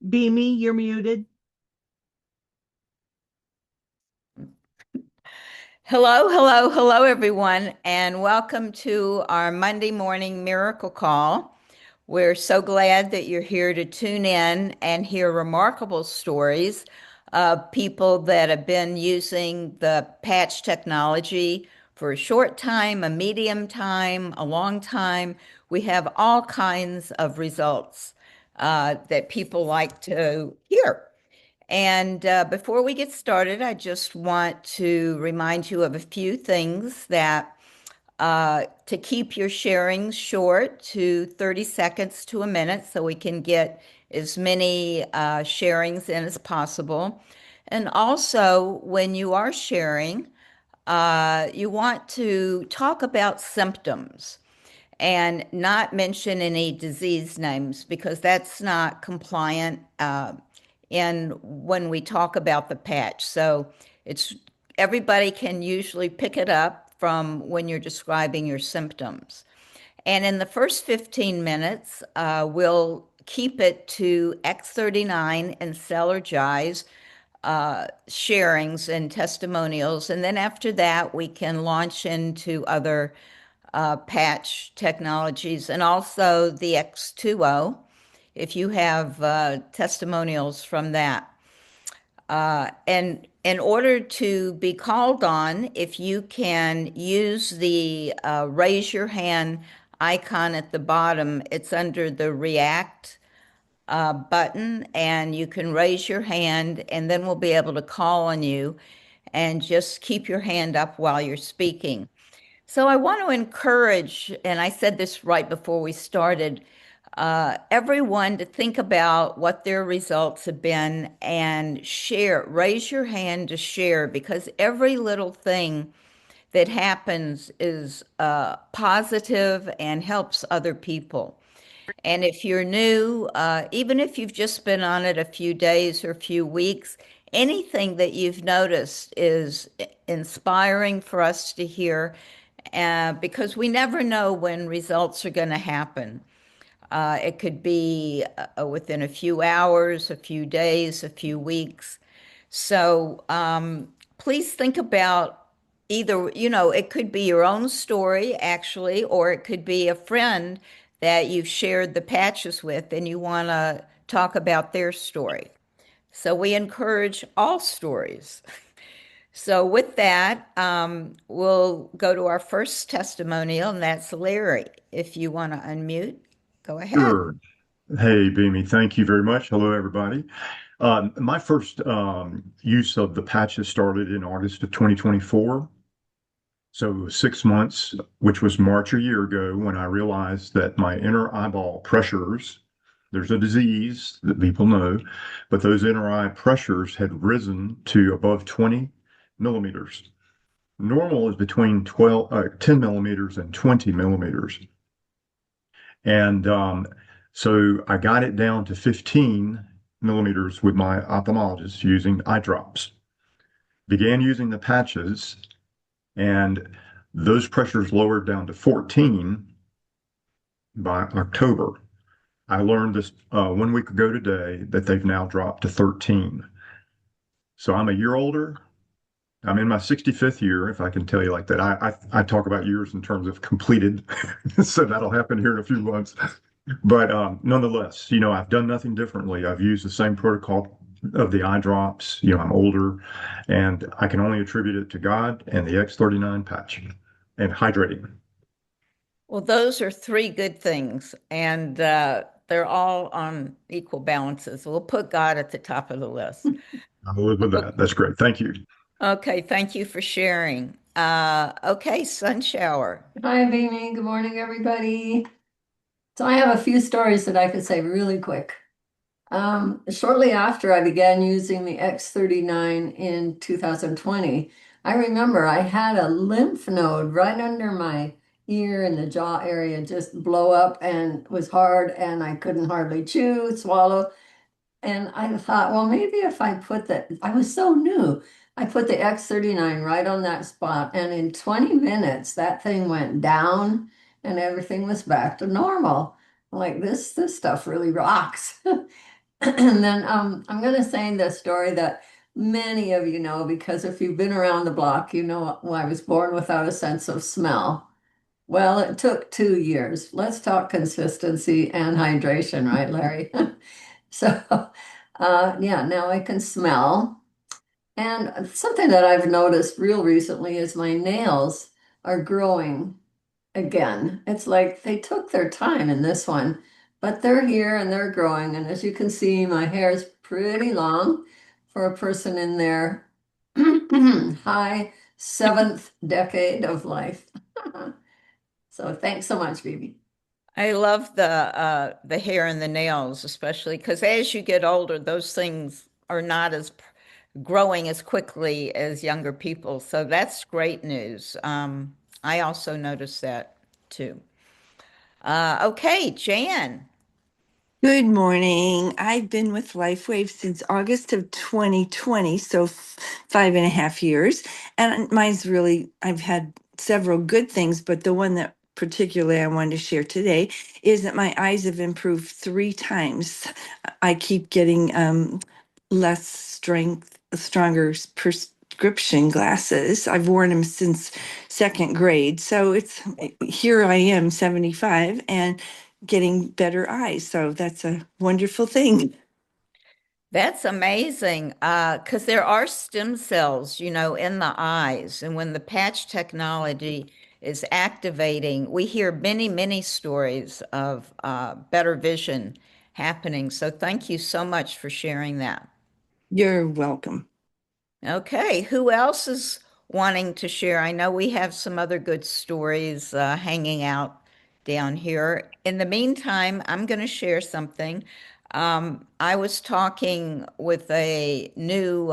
Beamy, you're muted. Hello, hello, hello, everyone, and welcome to our Monday morning miracle call. We're so glad that you're here to tune in and hear remarkable stories of people that have been using the patch technology for a short time, a medium time, a long time. We have all kinds of results that people like to hear. And before we get started, I just want to remind you of a few things that to keep your sharings short to 30 seconds to a minute so we can get as many sharings in as possible. And also, when you are sharing, you want to talk about symptoms and not mention any disease names because that's not compliant in when we talk about the patch. So it's everybody can usually pick it up from when you're describing your symptoms. And in the first 15 minutes, we'll keep it to X39 and Celergize sharings and testimonials. And then after that, we can launch into other patch technologies and also the X2O if you have testimonials from that. And in order to be called on, if you can use the raise your hand icon at the bottom, it's under the React button, and you can raise your hand, and then we'll be able to call on you and just keep your hand up while you're speaking. So I want to encourage, and I said this right before we started, everyone to think about what their results have been and share. Raise your hand to share because every little thing that happens is positive and helps other people. And if you're new, even if you've just been on it a few days or a few weeks, anything that you've noticed is inspiring for us to hear because we never know when results are going to happen. It could be within a few hours, a few days, a few weeks. So please think about either, it could be your own story actually, or it could be a friend that you've shared the patches with and you want to talk about their story. So we encourage all stories. So with that, we'll go to our first testimonial, and that's Larry. If you want to unmute, go ahead. Sure. Hey, Beamy, thank you very much. Hello, everybody. My first use of the patches started in August of 2024. So it was 6 months, which was March a year ago, when I realized that my inner eyeball pressures, there's a disease that people know, but those inner eye pressures had risen to above 20 millimeters. Normal is between 10 millimeters and 20 millimeters. And so I got it down to 15 millimeters with my ophthalmologist using eye drops. Began using the patches, and those pressures lowered down to 14 by October. I learned this 1 week ago today that they've now dropped to 13. So I'm a year older. I'm in my 65th year, if I can tell you like that. I talk about years in terms of completed, so that'll happen here in a few months. But nonetheless, I've done nothing differently. I've used the same protocol of the eye drops. I'm older, and I can only attribute it to God and the X39 patch and hydrating. Well, those are three good things, and they're all on equal balances. We'll put God at the top of the list. I'll live with that. That's great. Thank you. Okay, thank you for sharing. Okay, Sunshower. Hi, Amy. Good morning, everybody. So I have a few stories that I could say really quick. Shortly after I began using the X39 in 2020, I remember I had a lymph node right under my ear in the jaw area just blow up and was hard, and I couldn't hardly chew, swallow. And I thought, well, maybe if I put that, I was so new. I put the X39 right on that spot, and in 20 minutes, that thing went down and everything was back to normal. Like this stuff really rocks. And then I'm going to say the story that many of you know because if you've been around the block, you know I was born without a sense of smell. Well, it took 2 years. Let's talk consistency and hydration, right, Larry? So, yeah, now I can smell. And something that I've noticed real recently is my nails are growing again. It's like they took their time in this one, but they're here and they're growing. And as you can see, my hair is pretty long for a person in their high seventh decade of life. So thanks so much, Phoebe. I love the hair and the nails, especially because as you get older, those things are not as growing as quickly as younger people. So that's great news. I also noticed that too. Okay, Jan. Good morning. I've been with LifeWave since August of 2020, so 5.5 years. And mine's really, I've had several good things, but the one that particularly I wanted to share today is that my eyes have improved 3 times. I keep getting less stronger prescription glasses. I've worn them since second grade. So it's here I am, 75, and getting better eyes. So that's a wonderful thing. That's amazing. Because there are stem cells, in the eyes. And when the patch technology is activating, we hear many, many stories of better vision happening. So thank you so much for sharing that. You're welcome. Okay, who else is wanting to share? I know we have some other good stories hanging out down here. In the meantime, I'm going to share something. I was talking with a new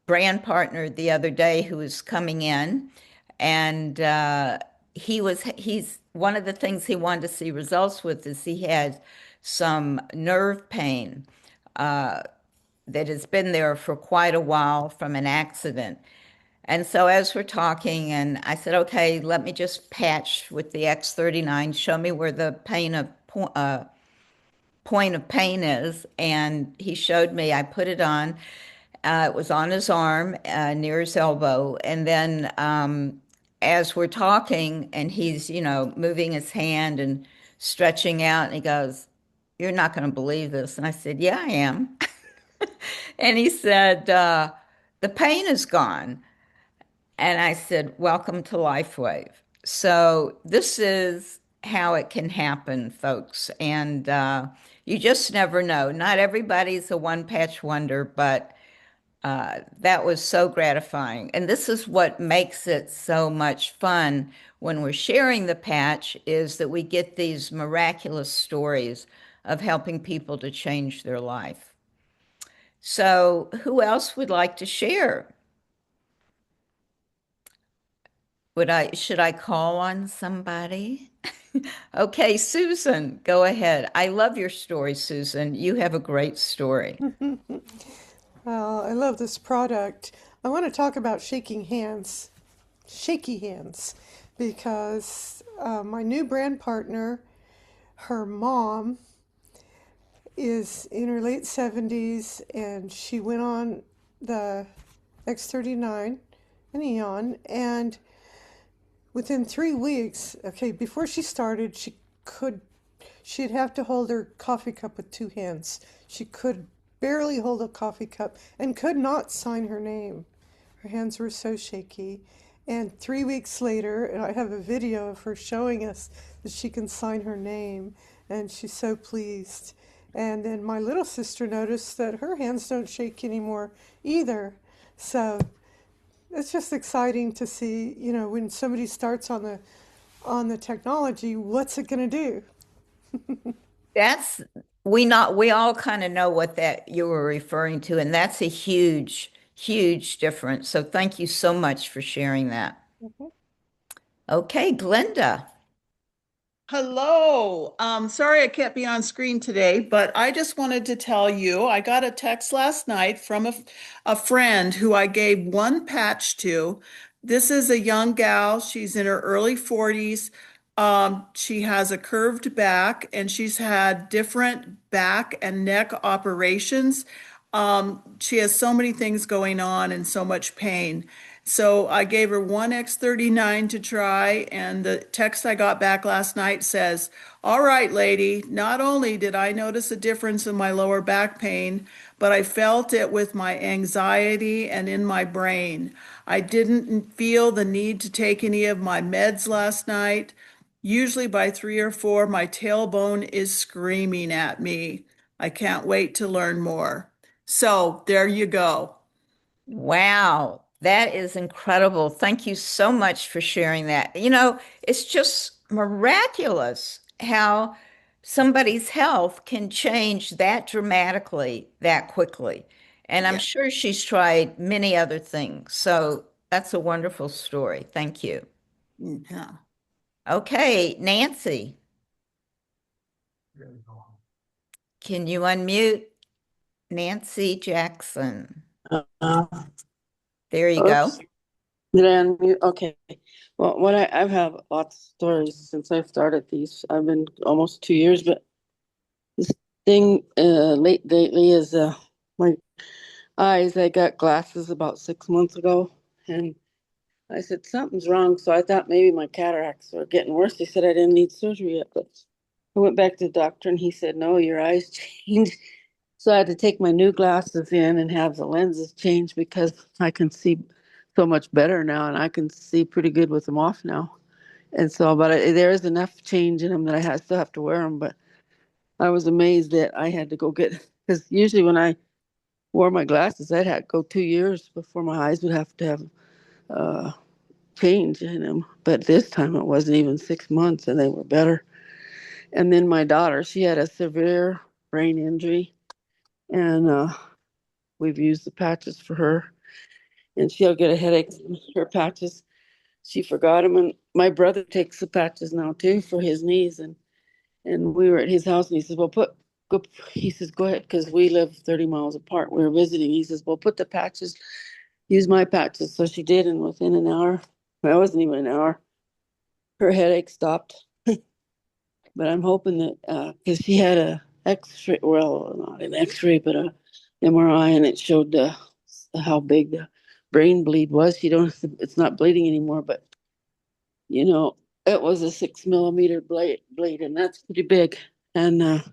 brand partner the other day who was coming in, and he's one of the things he wanted to see results with is he had some nerve pain that has been there for quite a while from an accident. And so as we're talking, and I said, okay, let me just patch with the X39, show me where the point of pain is. And he showed me, I put it on. It was on his arm, near his elbow. And then as we're talking, and he's, moving his hand and stretching out, and he goes, "You're not going to believe this." And I said, "Yeah, I am." And he said, "The pain is gone." And I said, "Welcome to LifeWave." So this is how it can happen, folks. And you just never know. Not everybody's a one patch wonder, but that was so gratifying. And this is what makes it so much fun when we're sharing the patch is that we get these miraculous stories of helping people to change their life. So, who else would like to share? Should I call on somebody? Okay, Susan, go ahead. I love your story, Susan. You have a great story. Well, I love this product. I want to talk about shaky hands, because my new brand partner, her mom, is in her late 70s and she went on the X39 and Eon, and within 3 weeks, okay, before she started, she'd have to hold her coffee cup with 2 hands. She could barely hold a coffee cup and could not sign her name. Her hands were so shaky. And 3 weeks later, and I have a video of her showing us that she can sign her name, and she's so pleased. And then my little sister noticed that her hands don't shake anymore either. So it's just exciting to see, when somebody starts on the technology, what's it going to do? That's we all kind of know what that you were referring to, and that's a huge, huge difference. So thank you so much for sharing that. Okay, Glenda. Hello. Sorry I can't be on screen today, but I just wanted to tell you I got a text last night from a friend who I gave one patch to. This is a young gal. She's in her early 40s. She has a curved back and she's had different back and neck operations. She has so many things going on and so much pain. So I gave her one X39 to try, and the text I got back last night says, "All right, lady, not only did I notice a difference in my lower back pain, but I felt it with my anxiety and in my brain. I didn't feel the need to take any of my meds last night. Usually by 3 or 4, my tailbone is screaming at me. I can't wait to learn more." So there you go. Wow, that is incredible. Thank you so much for sharing that. It's just miraculous how somebody's health can change that dramatically, that quickly. And I'm Yeah. sure she's tried many other things. So that's a wonderful story. Thank you. Yeah. Okay, Nancy, can you unmute Nancy Jackson? Uh, There you go. Oops. Did I unmute? Okay. Well, I've had lots of stories since I've started these. I've been almost 2 years, but this thing lately is my eyes. I got glasses about 6 months ago, and I said something's wrong. So I thought maybe my cataracts are getting worse. They said I didn't need surgery yet, but I went back to the doctor, and he said no, your eyes changed. So I had to take my new glasses in and have the lenses changed because I can see so much better now, and I can see pretty good with them off now. And so, but there is enough change in them that still have to wear them. But I was amazed that I had to go get, because usually when I wore my glasses, I'd had to go 2 years before my eyes would have to have uh, change in them. But this time it wasn't even 6 months, and they were better. And then my daughter, she had a severe brain injury, and we've used the patches for her, and she'll get a headache from her patches. She forgot them, and my brother takes the patches now too for his knees, and we were at his house, and he says, "Well, go." He says, "Go ahead," because we live 30 miles apart. We were visiting. He says, "Well, put the patches, use my patches." So she did, and within an hour, well, it wasn't even an hour, her headache stopped. But I'm hoping that because she had a X-ray, well, not an X-ray, but a MRI, and it showed how big the brain bleed was. She don't, it's not bleeding anymore, but you know, it was a 6 millimeter bleed, and that's pretty big. And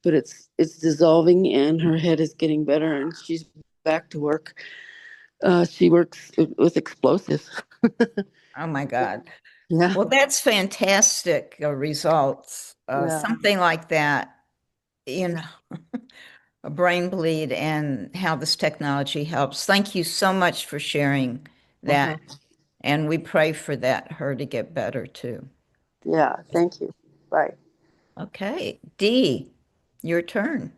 but it's dissolving, and her head is getting better, and she's back to work. She works with explosives. Oh my God. Yeah, Well, that's fantastic results. yeah. Something like that, you know, a brain bleed and how this technology helps. Thank you so much for sharing Uh-huh. that. And we pray for that, her to get better too. Yeah, thank you. Bye. Okay, Dee, your turn.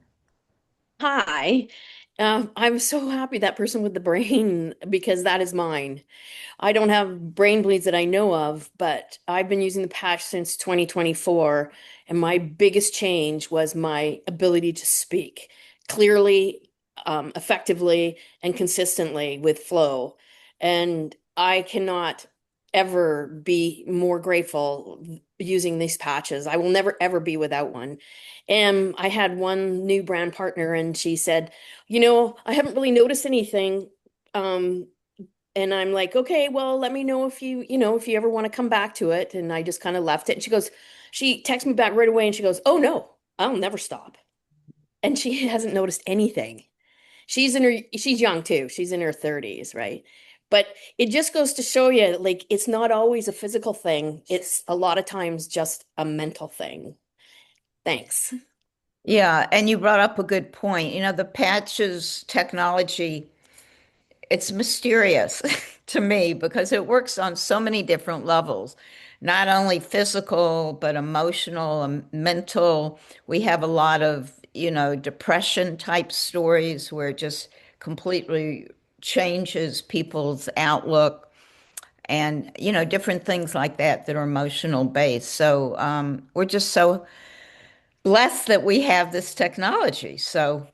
Hi. I'm so happy that person with the brain because that is mine. I don't have brain bleeds that I know of, but I've been using the patch since 2024, and my biggest change was my ability to speak clearly, effectively, and consistently with flow. And I cannot ever be more grateful using these patches. I will never ever be without one. And I had one new brand partner, and she said, I haven't really noticed anything. Um, and I'm like, okay, well, let me know if you ever want to come back to it. And I just kind of left it. And she texts me back right away and she goes, oh no, I'll never stop. And she hasn't noticed anything. She's young too. She's in her 30s, right? But it just goes to show you, like, it's not always a physical thing. It's a lot of times just a mental thing. Thanks. Yeah, and you brought up a good point. The patches technology, it's mysterious to me because it works on so many different levels, not only physical, but emotional and mental. We have a lot of, depression type stories where it just completely changes people's outlook and, different things like that that are emotional based. So we're just so blessed that we have this technology. So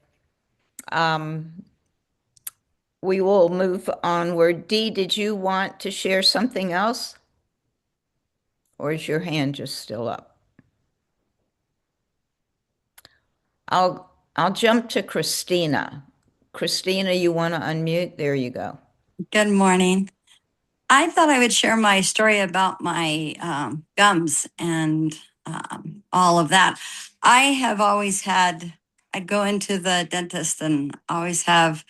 we will move onward. Dee, did you want to share something else? or is your hand just still up? I'll jump to Christina. Christina, you want to unmute? There you go. Good morning. I thought I would share my story about my gums and all of that. I have always had, I'd go into the dentist and always have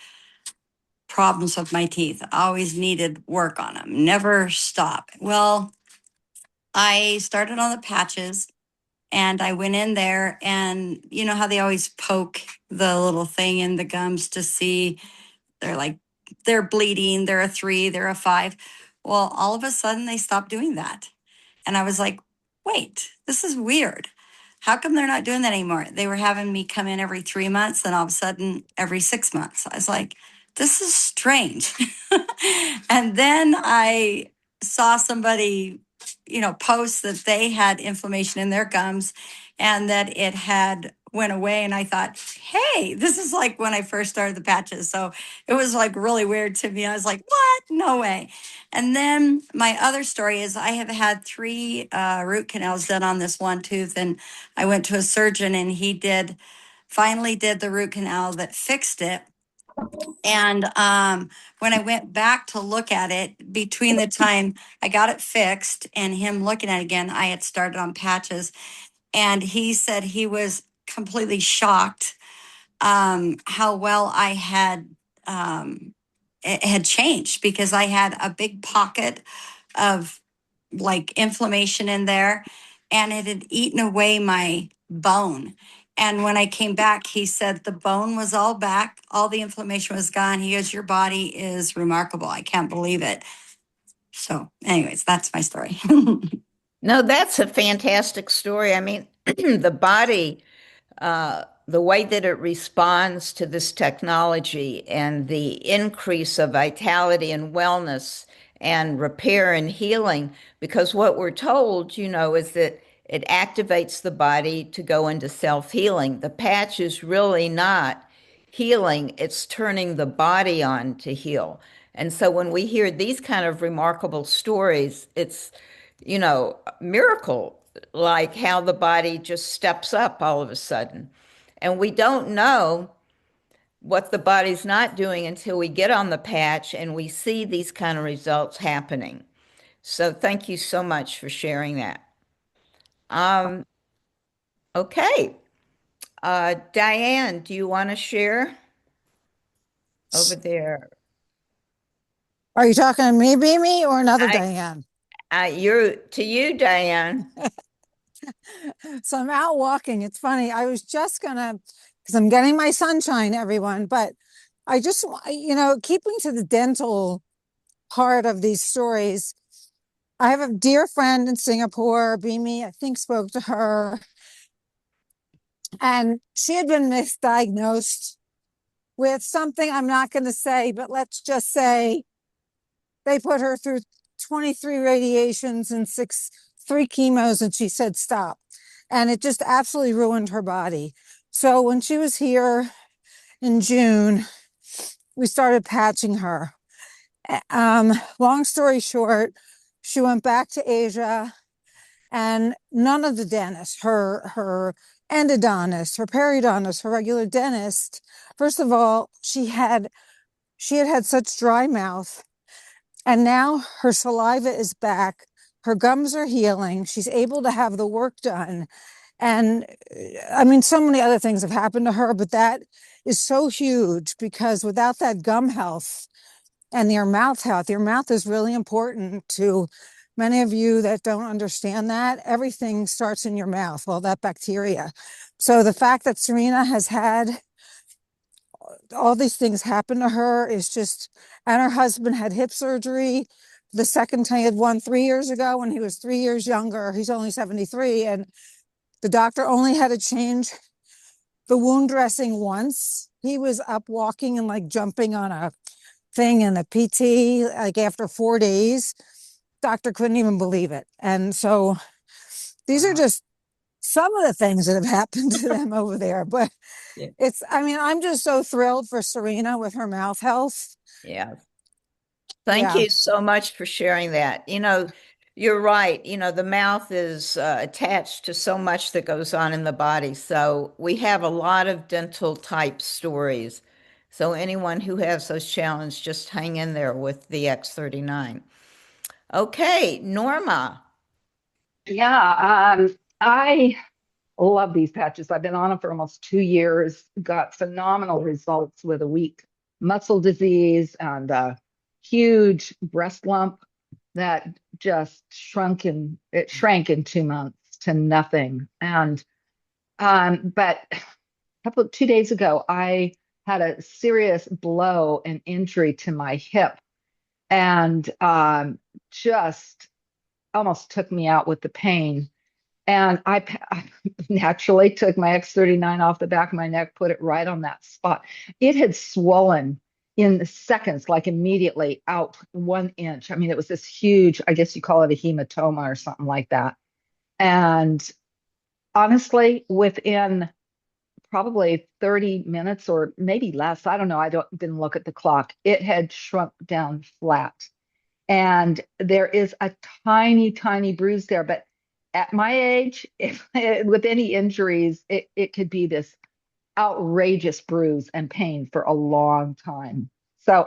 problems with my teeth, always needed work on them, never stop. Well, I started on the patches and I went in there, and you know how they always poke the little thing in the gums to see, they're like, they're bleeding, they're a 3, they're a 5. Well, all of a sudden they stopped doing that. And I was like, wait, this is weird. How come they're not doing that anymore? They were having me come in every 3 months, and all of a sudden every 6 months. I was like, this is strange. And then I saw somebody, post that they had inflammation in their gums and that it had went away. And I thought, hey, this is like when I first started the patches. So it was like really weird to me. I was like, what? No way. And then my other story is I have had 3 root canals done on this one tooth. And I went to a surgeon, and he finally did the root canal that fixed it. And when I went back to look at it, between the time I got it fixed and him looking at it again, I had started on patches. And he said he was completely shocked how well I had it had changed, because I had a big pocket of like inflammation in there, and it had eaten away my bone. And when I came back, he said the bone was all back, all the inflammation was gone. He goes, your body is remarkable. I can't believe it. So, anyways, that's my story. No, that's a fantastic story. I mean, the body, the way that it responds to this technology and the increase of vitality and wellness and repair and healing, because what we're told, is that it activates the body to go into self-healing. The patch is really not healing, it's turning the body on to heal. And so when we hear these kind of remarkable stories, it's, miracle, like how the body just steps up all of a sudden. And we don't know what the body's not doing until we get on the patch and we see these kind of results happening. So thank you so much for sharing that. Okay. Diane, do you want to share over there? Are you talking to me, Beamy, or another Diane? To you, Diane. So I'm out walking. It's funny. I was just because I'm getting my sunshine, everyone, but I just, keeping to the dental part of these stories, I have a dear friend in Singapore, Beamy, I think spoke to her, and she had been misdiagnosed with something I'm not going to say, but let's just say they put her through 23 radiations and 3 chemos, and she said stop. And it just absolutely ruined her body. So when she was here in June, we started patching her. Long story short, she went back to Asia, and none of the dentists, her endodontist, her periodontist, her regular dentist, first of all, she had such dry mouth, and now her saliva is back. Her gums are healing. She's able to have the work done. And I mean, so many other things have happened to her, but that is so huge, because without that gum health and your mouth health, your mouth is really important to many of you that don't understand that. Everything starts in your mouth, all that bacteria. So the fact that Serena has had all these things happen to her is just, and her husband had hip surgery. The second time he had one 3 years ago when he was 3 years younger. He's only 73, and the doctor only had to change the wound dressing once. He was up walking and like jumping on a thing in a PT, like after 4 days. Doctor couldn't even believe it. And so these are just some of the things that have happened to them over there. But Yeah. I'm just so thrilled for Serena with her mouth health. Yeah. Thank Yeah. you so much for sharing that. You're right. You know, the mouth is attached to so much that goes on in the body. So we have a lot of dental type stories. So anyone who has those challenges, just hang in there with the X39. Okay, Norma. Yeah, I love these patches. I've been on them for almost 2 years, got phenomenal results with a weak muscle disease and a huge breast lump that just it shrank in 2 months to nothing. And but 2 days ago, I had a serious blow and injury to my hip and just almost took me out with the pain. And I naturally took my X39 off the back of my neck, put it right on that spot. It had swollen in seconds, like immediately out 1 inch. I mean, it was this huge, I guess you call it a hematoma or something like that. And honestly, within probably 30 minutes or maybe less, I don't know, didn't look at the clock, it had shrunk down flat. And there is a tiny, tiny bruise there. But at my age, if with any injuries, it could be this outrageous bruise and pain for a long time. So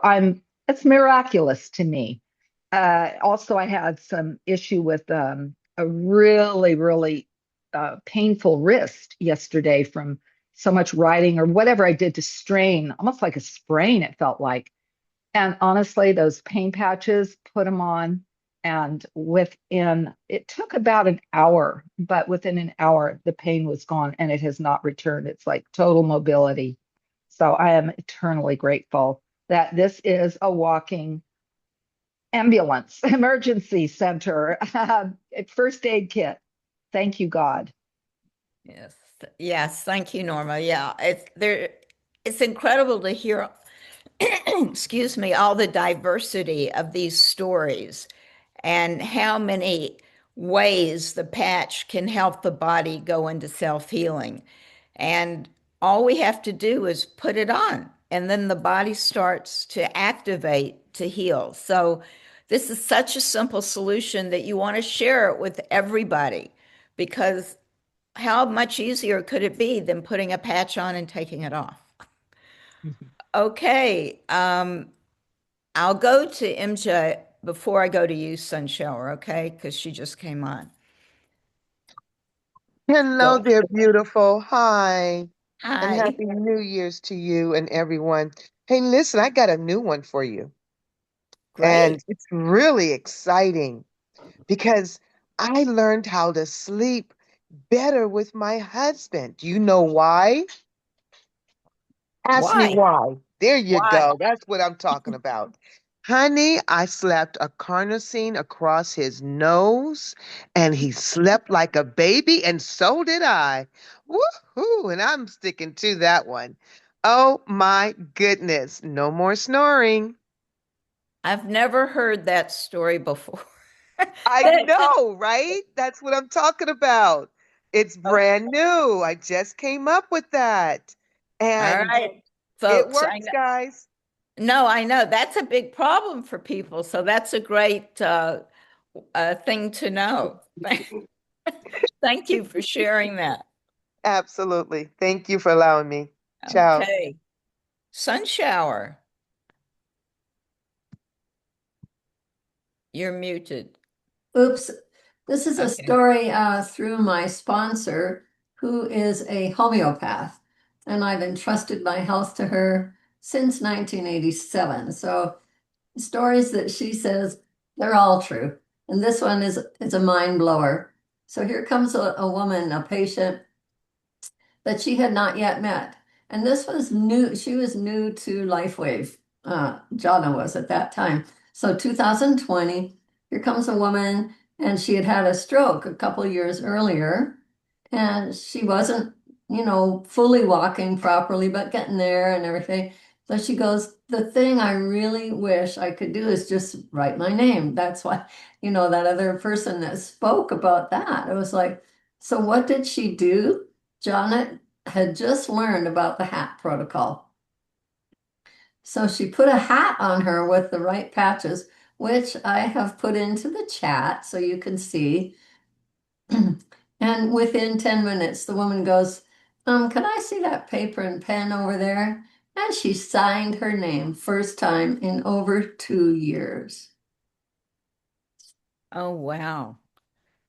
it's miraculous to me. Also, I had some issue with a really, really painful wrist yesterday from so much riding or whatever I did to strain, almost like a sprain, it felt like. And honestly, those pain patches, put them on, and it took about an hour, but within an hour, the pain was gone and it has not returned. It's like total mobility. So I am eternally grateful that this is a walking ambulance, emergency center, first aid kit. Thank you, God. Yes. Yes. Thank you, Norma. Yeah. It's incredible to hear, excuse me, all the diversity of these stories and how many ways the patch can help the body go into self-healing. And all we have to do is put it on, and then the body starts to activate to heal. So this is such a simple solution that you want to share it with everybody, because how much easier could it be than putting a patch on and taking it off? Okay, I'll go to MJ before I go to you, Sunshower, okay? Because she just came on. Hello Go. there, beautiful. Hi, and Hi. Happy New Year's to you and everyone. Hey, listen, I got a new one for you, and Great. it's really exciting because I learned how to sleep better with my husband. Do you know why? Ask me Why? why. There you Why? go. That's what I'm talking about. Honey, I slapped a carnosine across his nose and he slept like a baby, and so did I. Woohoo! And I'm sticking to that one. Oh my goodness. No more snoring. I've never heard that story before. I That- know, right? That's what I'm talking about. It's brand new. I just came up with that. All And right, it folks. works, guys. I know that's a big problem for people. So that's a great thing to know. Thank you for sharing that. Absolutely. Thank you for allowing me. Ciao. Okay. Sunshower, you're muted. Oops. This is a Okay. story through my sponsor, who is a homeopath, and I've entrusted my health to her since 1987. So stories that she says, they're all true. And this one is a mind blower. So here comes a woman, a patient that she had not yet met. And this was new. She was new to LifeWave. Jana was at that time. So 2020, here comes a woman, and she had had a stroke a couple years earlier, and she wasn't, fully walking properly, but getting there and everything. So she goes, the thing I really wish I could do is just write my name. That's why, that other person that spoke about that. It was like, so what did she do? Janet had just learned about the hat protocol. So she put a hat on her with the right patches, which I have put into the chat so you can see. And within 10 minutes, the woman goes, can I see that paper and pen over there? And she signed her name, first time in over 2 years. Oh, wow.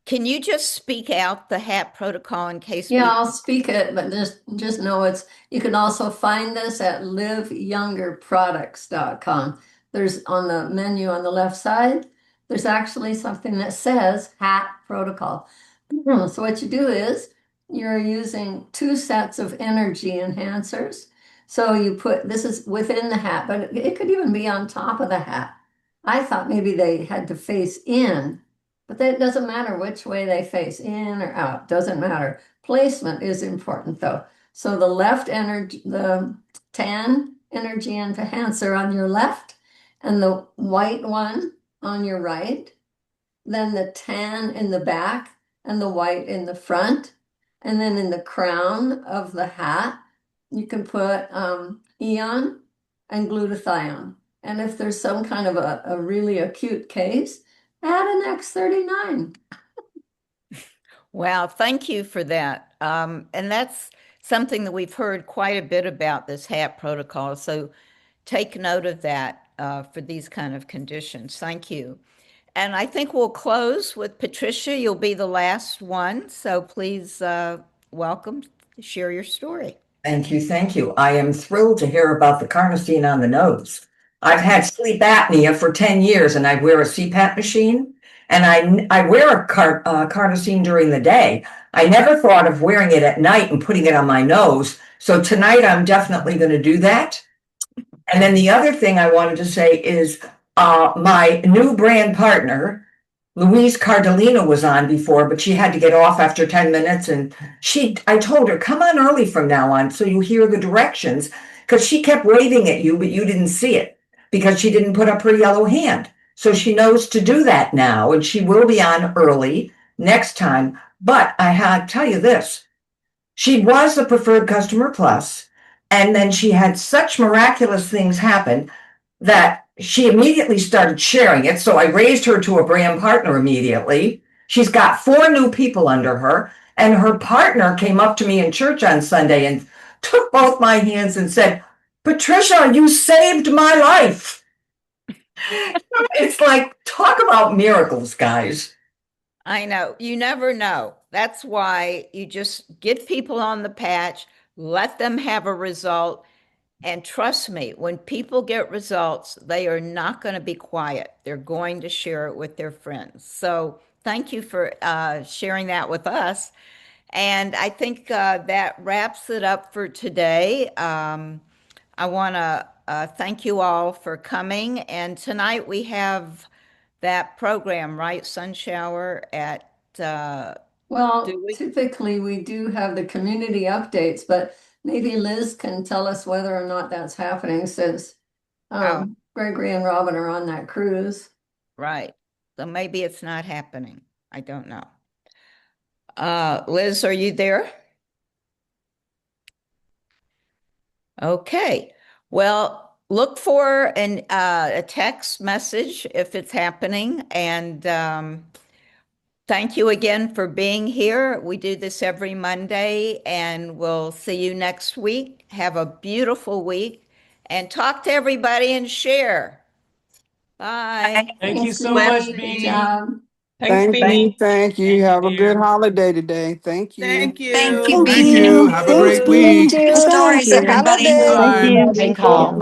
Can you just speak out the HAT protocol in case Yeah, people... I'll speak it, but just know you can also find this at liveyoungerproducts.com. There's on the menu on the left side, there's actually something that says HAT protocol. So what you do is you're using 2 sets of energy enhancers. So you put, this is within the hat, but it could even be on top of the hat. I thought maybe they had to face in, but that doesn't matter which way they face, in or out, doesn't matter. Placement is important though. So the left energy, the tan energy enhancer on your left and the white one on your right, then the tan in the back and the white in the front. And then in the crown of the hat, you can put Eon and glutathione. And if there's some kind of a really acute case, add an X39. Wow, thank you for that. And that's something that we've heard quite a bit about, this HAT protocol. So take note of that for these kind of conditions. Thank you. And I think we'll close with Patricia. You'll be the last one. So please welcome, share your story. Thank you. Thank you. I am thrilled to hear about the carnosine on the nose. I've had sleep apnea for 10 years and I wear a CPAP machine and I wear a carnosine during the day. I never thought of wearing it at night and putting it on my nose. So tonight I'm definitely going to do that. And then the other thing I wanted to say is my new brand partner, Louise Cardellino, was on before, but she had to get off after 10 minutes. And I told her, come on early from now on so you hear the directions, because she kept waving at you, but you didn't see it because she didn't put up her yellow hand. So she knows to do that now, and she will be on early next time. But I had to tell you this, she was the preferred customer plus, and then she had such miraculous things happen that she immediately started sharing it. So I raised her to a brand partner immediately. She's got 4 new people under her. And her partner came up to me in church on Sunday and took both my hands and said, Patricia, you saved my life. It's like, talk about miracles, guys. I know. You never know. That's why you just get people on the patch, let them have a result. And trust me, when people get results, they are not going to be quiet. They're going to share it with their friends. So thank you for sharing that with us. And I think that wraps it up for today. I want to thank you all for coming. And tonight we have that program, right? Sunshower at... well, typically we do have the community updates, but maybe Liz can tell us whether or not that's happening since Gregory and Robin are on that cruise. Right. So maybe it's not happening. I don't know. Liz, are you there? Okay. Well, look for a text message if it's happening. And thank you again for being here. We do this every Monday, and we'll see you next week. Have a beautiful week, and talk to everybody and share. Bye. Thank you so much, Good Beanie. job. Thanks, Beanie. Thank you. Have a good holiday today. Thank you. Thank you. Thank you, Thank you. Have a great week. Stories, everybody. Bye. Stay calm.